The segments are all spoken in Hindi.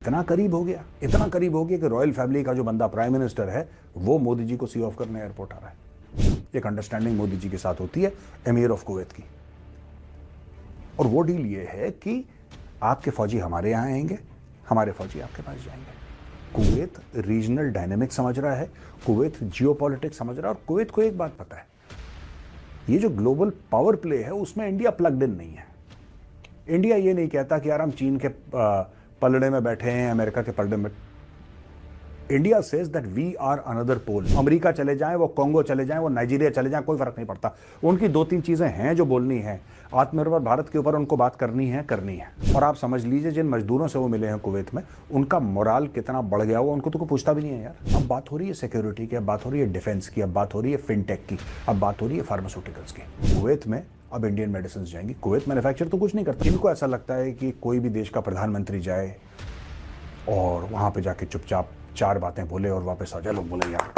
इतना करीब हो गया, इतना करीब हो गया कि रॉयल फैमिली का जो बंदा प्राइम मिनिस्टर है वो मोदी जी को सी ऑफ करने एयरपोर्ट आ रहा है। एक अंडरस्टैंडिंग मोदी जी के साथ होती है एमीर ऑफ कुवैत की, और वो डील ये है कि आपके फौजी हमारे यहाँ आएंगे, हमारे फौजी आपके पास जाएंगे। कुवैत रीजनल डायनेमिक समझ रहा है, कुवैत जियोपॉलिटिक्स समझ रहा है, और कुवैत को एक बात पता है, ये जो ग्लोबल पावर प्ले है उसमें इंडिया प्लग्ड इन नहीं है। इंडिया ये नहीं कहता कि यार हम चीन के पलड़े में बैठे हैं, अमेरिका के पलड़े में। India says that we are another pole. America चले जाएं, वो कोंगो चले जाएं, वो नाइजीरिया चले जाएं, कोई फर्क नहीं पड़ता। उनकी दो तीन चीजें हैं जो बोलनी है, आत्मनिर्भर भारत के ऊपर उनको बात करनी है। और आप समझ लीजिए जिन मजदूरों से वो मिले हैं कुवैत में, उनका मोराल कितना बढ़ गया हुआ, उनको तो कोई पूछता भी नहीं है यार। अब बात हो रही है सिक्योरिटी की, अब बात हो रही है डिफेंस की, अब बात हो रही है फिनटेक की, अब बात हो रही है फार्मास्यूटिकल्स की। कुवैत में अब इंडियन मेडिसिन जाएंगी। कुवैत मैन्युफैक्चर तो कुछ नहीं करता। इनको ऐसा लगता है कि कोई भी देश का प्रधानमंत्री जाए और वहां पे जाके चुपचाप चार बातें बोले और वापस आ जाए। लोग बोले यार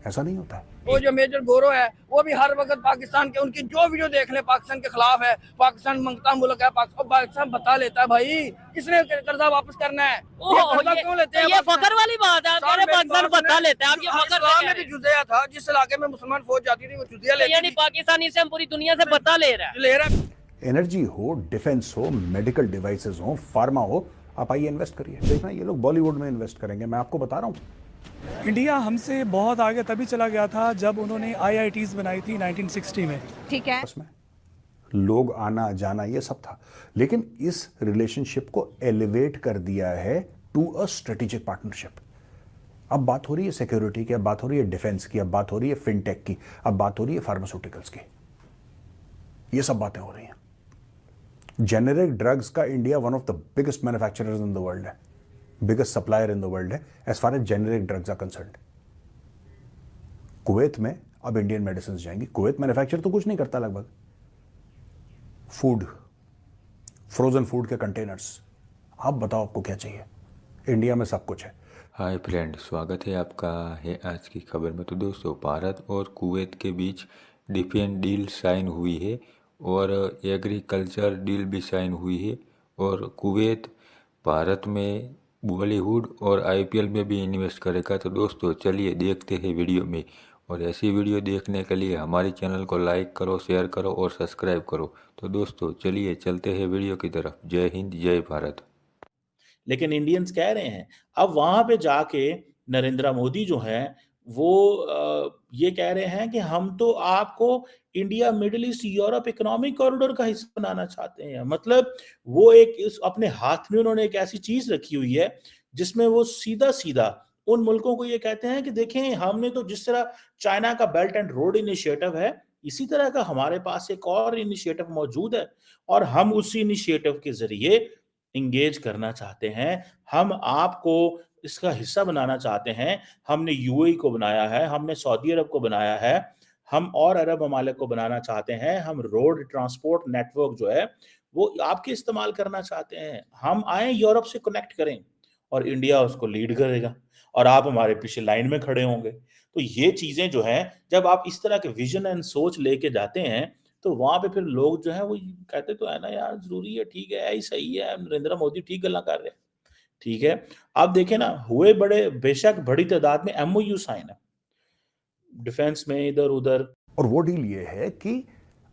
ऐसा नहीं होता है। वो जो मेजर गौरव है वो भी हर वक्त पाकिस्तान के, उनकी जो वीडियो देख ले पाकिस्तान के खिलाफ है। पाकिस्तान मंगता मुल्क है, पाकिस्तान बता लेता है भाई इसने कर्जा वापस करना है। ये कर्जा क्यों लेते हैं? ये फकर वाली बात है। पाकिस्तान बता लेते हैं। इस्लाम में भी जुजिया था, जिस इलाके में मुसलमान फौज जाती थी वो जुजिया लेती थी। यानी पाकिस्तानी से हम पूरी दुनिया से बता ले रहा है। एनर्जी हो, डिफेंस हो, मेडिकल डिवाइसेस हो, फार्मा हो, आप आइए इन्वेस्ट करिए। देखना ये लोग बॉलीवुड में इन्वेस्ट करेंगे, मैं आपको बता रहा हूँ। इंडिया हमसे बहुत आगे तभी चला गया था जब उन्होंने IITs बनाई थी 1960 में। ठीक है, उसमें लोग आना जाना ये सब था, लेकिन इस रिलेशनशिप को एलिवेट कर दिया है टू अ स्ट्रेटेजिक पार्टनरशिप। अब बात हो रही है सिक्योरिटी की, अब बात हो रही है डिफेंस की, अब बात हो रही है फिनटेक की, अब बात हो रही है फार्मास्यूटिकल्स की। ये सब बातें हो रही हैं। जेनेरिक ड्रग्स का India one of the biggest manufacturers in the world है, biggest supplier in the world है as far as generic drugs are concerned. Kuwait में अब इंडियन मेडिसिन जाएंगी। कुवैत मैन्युफैक्चर तो कुछ नहीं करता, लगभग फूड, फ्रोजन फूड के कंटेनर्स। आप बताओ आपको क्या चाहिए, इंडिया में सब कुछ है। हाय फ्रेंड, स्वागत है आपका है आज की खबर में। तो दोस्तों, भारत और कुवैत के बीच डिफेंस डील साइन हुई है और एग्रीकल्चर डील भी साइन हुई है, और कुवैत भारत में बॉलीवुड और IPL में भी इन्वेस्ट करेगा। तो दोस्तों चलिए देखते हैं वीडियो में, और ऐसी वीडियो देखने के लिए हमारे चैनल को लाइक करो, शेयर करो और सब्सक्राइब करो। तो दोस्तों चलिए चलते हैं वीडियो की तरफ। जय हिंद, जय भारत। लेकिन इंडियंस कह रहे हैं अब वहां पे जाके नरेंद्र मोदी जो है वो ये कह रहे हैं कि हम तो आपको India middle east Europe economic corridor का हिस्सा बनाना चाहते हैं। मतलब वो एक अपने हाथ में उन्होंने एक ऐसी चीज रखी हुई है जिसमें वो सीधा सीधा उन मुल्कों को ये कहते हैं कि देखें, हमने तो जिस तरह चाइना का बेल्ट एंड रोड इनिशिएटिव है, इसी तरह का हमारे पास एक और इनिशिएटिव मौजूद है और हम उसी इनिशिएटिव के जरिए इंगेज करना चाहते हैं। हम आपको इसका हिस्सा बनाना चाहते हैं। हमने UAE को बनाया है, हमने सऊदी अरब को बनाया है, हम और अरब ममालिक को बनाना चाहते हैं। हम रोड ट्रांसपोर्ट नेटवर्क जो है वो आपके इस्तेमाल करना चाहते हैं। हम आए यूरोप से कनेक्ट करें और इंडिया उसको लीड करेगा और आप हमारे पीछे लाइन में खड़े होंगे। तो ये चीजें जो हैं, जब आप इस तरह के विजन एंड सोच लेके जाते हैं तो वहां पे फिर लोग जो है वो कहते तो है ना, यार जरूरी है, ठीक है, यही सही है, नरेंद्र मोदी ठीक गल्ला कर रहे हैं। ठीक है, आप देखें ना, हुए बड़े बेशक बड़ी तादाद में MOU साइन है डिफेंस में इधर उधर। और वो डील ये है कि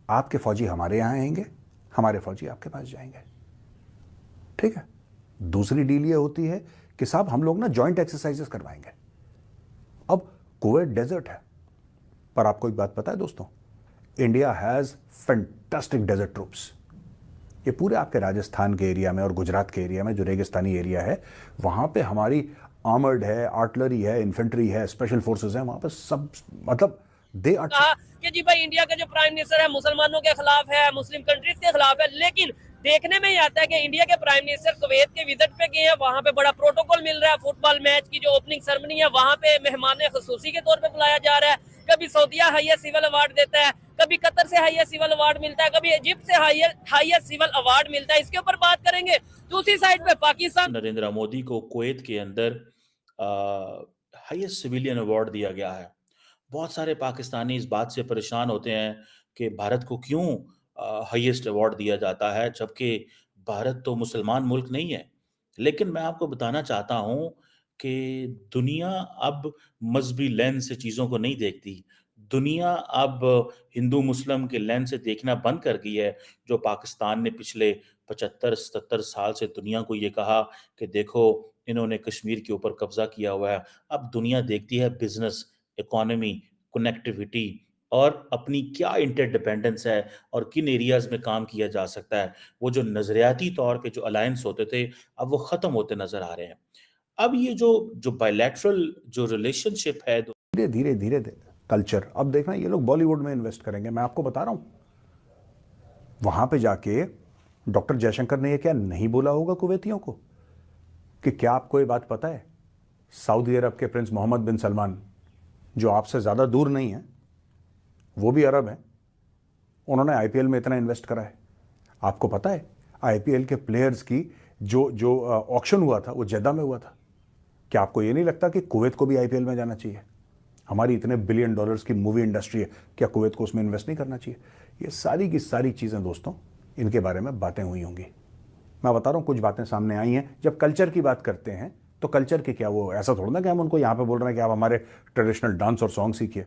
आपके फौजी हमारे यहां आएंगे, हमारे फौजी आपके पास जाएंगे। ठीक है। दूसरी डील ये होती है कि साहब हम लोग ना जॉइंट एक्सरसाइजेस करवाएंगे। अब कुवैत डेजर्ट है, पर आपको एक बात पता है दोस्तों, India has fantastic desert troops. ये पूरे आपके राजस्थान के एरिया में और गुजरात के एरिया में जो रेगिस्तानी एरिया है, वहां पे हमारी आर्मर्ड है, आर्टिलरी है, इन्फेंट्री है, स्पेशल फोर्सेस है, वहां पे सब, मतलब दे आर कि जी भाई इंडिया का जो प्राइम मिनिस्टर है मुसलमानों के खिलाफ है, मुस्लिम कंट्रीज के खिलाफ है, लेकिन देखने में ही आता है कि इंडिया के प्राइम मिनिस्टर कुवैत के विजिट पे गए हैं, वहां पे बड़ा प्रोटोकॉल मिल रहा है। फुटबॉल मैच की जो ओपनिंग सेरेमनी है वहां पे मेहमान खसूसी के तौर पे बुलाया जा रहा है। कभी सऊदीया हाईएस्ट सिविल अवार्ड देता है, कभी कतर से हाईएस्ट सिविल अवार्ड मिलता है, कभी इजिप्ट से हाईएस्ट सिविल अवार्ड मिलता है। इसके ऊपर बात करेंगे। दूसरी साइड पे पाकिस्तान, नरेंद्र मोदी को कुवैत के अंदर हाईएस्ट सिविलियन अवार्ड दिया गया है। बहुत सारे पाकिस्तानी इस बात से परेशान होते हैं कि भारत को क्यों हाईएस्ट अवार्ड दिया जाता है, जबकि भारत तो मुसलमान मुल्क नहीं है। लेकिन मैं आपको बताना चाहता हूँ कि दुनिया अब मज़हबी लेंस से चीज़ों को नहीं देखती। दुनिया अब हिंदू-मुस्लिम के लेंस से देखना बंद कर गई है। जो पाकिस्तान ने पिछले 75-77 साल से दुनिया को ये कहा कि देखो इन्होंने कश्मीर के ऊपर कब्ज़ा किया हुआ है। अब दुनिया देखती है बिज़नेस, इकोनॉमी, कनेक्टिविटी और अपनी क्या इंटरडिपेंडेंस है और किन एरियाज़ में काम किया जा सकता है। वो जो नज़रियाती तौर पे जो अलायंस होते थे, अब वो ख़त्म होते नज़र आ रहे हैं। अब ये जो जो बायलैटरल जो रिलेशनशिप है धीरे धीरे धीरे धीरे कल्चर, अब देखना ये लोग बॉलीवुड में इन्वेस्ट करेंगे। मैं आपको बता रहा हूं, वहां पे जाके डॉक्टर जयशंकर ने ये क्या नहीं बोला होगा कुवैतियों को कि क्या आपको ये बात पता है, सऊदी अरब के प्रिंस मोहम्मद बिन सलमान, जो आपसे ज्यादा दूर नहीं है, वो भी अरब हैं, उन्होंने आईपीएल में इतना इन्वेस्ट करा है। आपको पता है आईपीएल के प्लेयर्स की जो जो ऑक्शन हुआ था वो जेदा में हुआ था। क्या आपको ये नहीं लगता कि कुवैत को भी आईपीएल में जाना चाहिए? हमारी इतने बिलियन डॉलर्स की मूवी इंडस्ट्री है, क्या कुवैत को उसमें इन्वेस्ट नहीं करना चाहिए? ये सारी की सारी चीज़ें दोस्तों, इनके बारे में बातें हुई होंगी। मैं बता रहा हूँ, कुछ बातें सामने आई हैं। जब कल्चर की बात करते हैं तो कल्चर के क्या, वो ऐसा थोड़ा ना कि हम उनको यहाँ पे बोल रहे हैं कि आप हमारे ट्रेडिशनल डांस और सॉन्ग सीखिए।